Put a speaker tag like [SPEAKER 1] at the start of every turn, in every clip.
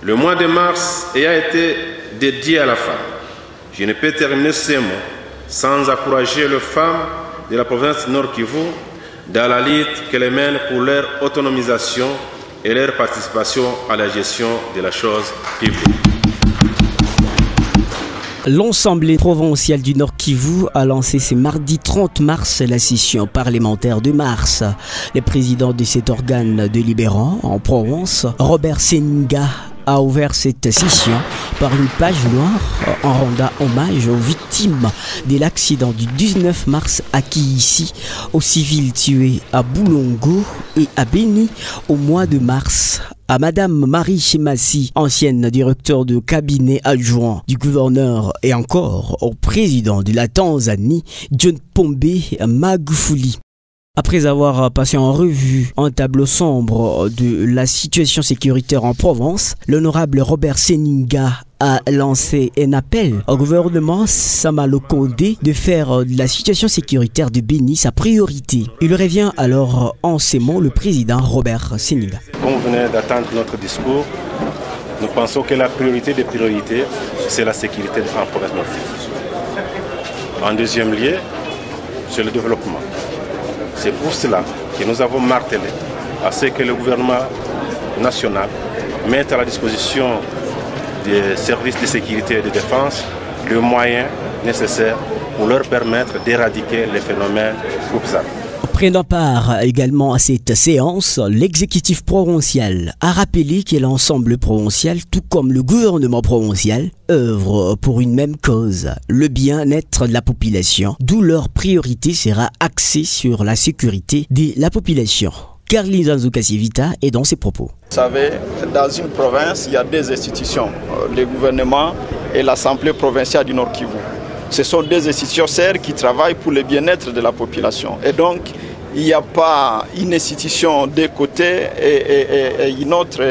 [SPEAKER 1] Le mois de mars ayant été dédié à la femme, je ne peux terminer ces mots sans encourager les femmes de la province Nord Kivu dans la lutte qu'elles mènent pour leur autonomisation et leur participation à la gestion de la chose publique.
[SPEAKER 2] L'Assemblée provinciale du Nord Kivu a lancé ce mardi 30 mars la session parlementaire de mars. Le président de cet organe délibérant en Provence, Robert Seninga, a ouvert cette session par une page noire en rendant hommage aux victimes de l'accident du 19 mars à Kiissi, aux civils tués à Boulongo et à Beni au mois de mars. À Madame Marie Chemassi, ancienne directeur de cabinet adjoint du gouverneur, et encore au président de la Tanzanie, John Pombe Magufuli. Après avoir passé en revue un tableau sombre de la situation sécuritaire en Provence, l'honorable Robert Seninga a lancé un appel au gouvernement Samalo Kondé de faire de la situation sécuritaire de Beni sa priorité. Il revient alors en ces mots le président Robert Seninga.
[SPEAKER 1] Comme vous venez d'attendre notre discours, nous pensons que la priorité des priorités, c'est la sécurité en province Nord Kivu. En deuxième lieu, c'est le développement. C'est pour cela que nous avons martelé à ce que le gouvernement national mette à la disposition des services de sécurité et de défense les moyens nécessaires pour leur permettre d'éradiquer les phénomènes groupes armés.
[SPEAKER 2] Prenant part également à cette séance, l'exécutif provincial a rappelé que l'ensemble provincial, tout comme le gouvernement provincial, œuvre pour une même cause, le bien-être de la population, d'où leur priorité sera axée sur la sécurité de la population. Carlin Zanzukasivita est dans ses propos.
[SPEAKER 3] Vous savez, dans une province, il y a deux institutions, le gouvernement et l'Assemblée provinciale du Nord Kivu. Ce sont des institutions sérieuses qui travaillent pour le bien-être de la population. Et donc, il n'y a pas une institution d'un côté et une autre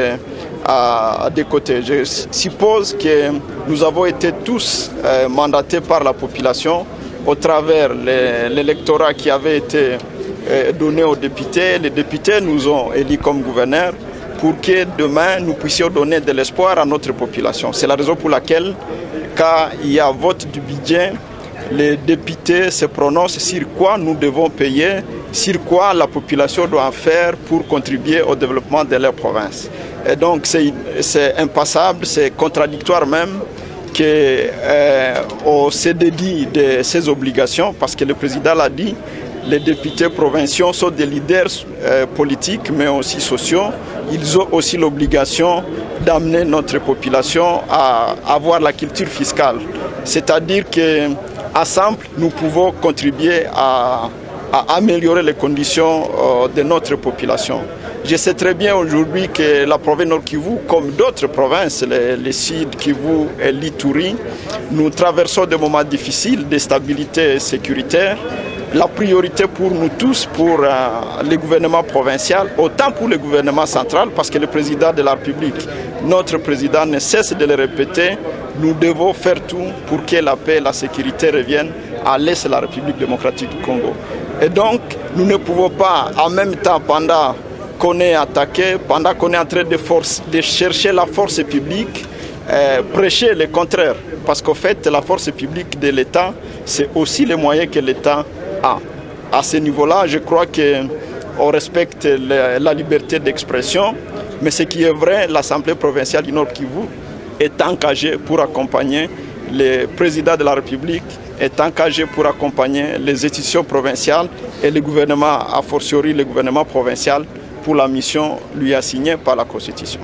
[SPEAKER 3] des côtés. Je suppose que nous avons été tous mandatés par la population au travers de l'électorat qui avait été donné aux députés. Les députés nous ont élus comme gouverneurs pour que demain nous puissions donner de l'espoir à notre population. C'est la raison pour laquelle, quand il y a vote du budget, les députés se prononcent sur quoi nous devons payer, sur quoi la population doit faire pour contribuer au développement de leur province. Et donc c'est impassable, c'est contradictoire même qu'on se dédie de ces obligations, parce que le président l'a dit, les députés provinciaux sont des leaders politiques mais aussi sociaux. Ils ont aussi l'obligation d'amener notre population à avoir la culture fiscale. C'est-à-dire qu'ensemble, nous pouvons contribuer à améliorer les conditions de notre population. Je sais très bien aujourd'hui que la province Nord Kivu, comme d'autres provinces, les Sud Kivu et l'Ituri, nous traversons des moments difficiles de stabilité sécuritaire. La priorité pour nous tous, pour le gouvernement provincial, autant pour le gouvernement central, parce que le président de la République, notre président, ne cesse de le répéter, nous devons faire tout pour que la paix et la sécurité reviennent à l'est de la République démocratique du Congo. Et donc, nous ne pouvons pas, en même temps, pendant qu'on est attaqué, pendant qu'on est en train de chercher la force publique, prêcher le contraire. Parce qu'en fait, la force publique de l'État, c'est aussi les moyens que l'État a. À ce niveau-là, je crois qu'on respecte la liberté d'expression, mais ce qui est vrai, l'Assemblée provinciale du Nord Kivu est engagée pour accompagner le président de la République, est engagé pour accompagner les institutions provinciales et le gouvernement, a fortiori le gouvernement provincial, pour la mission lui assignée par la Constitution.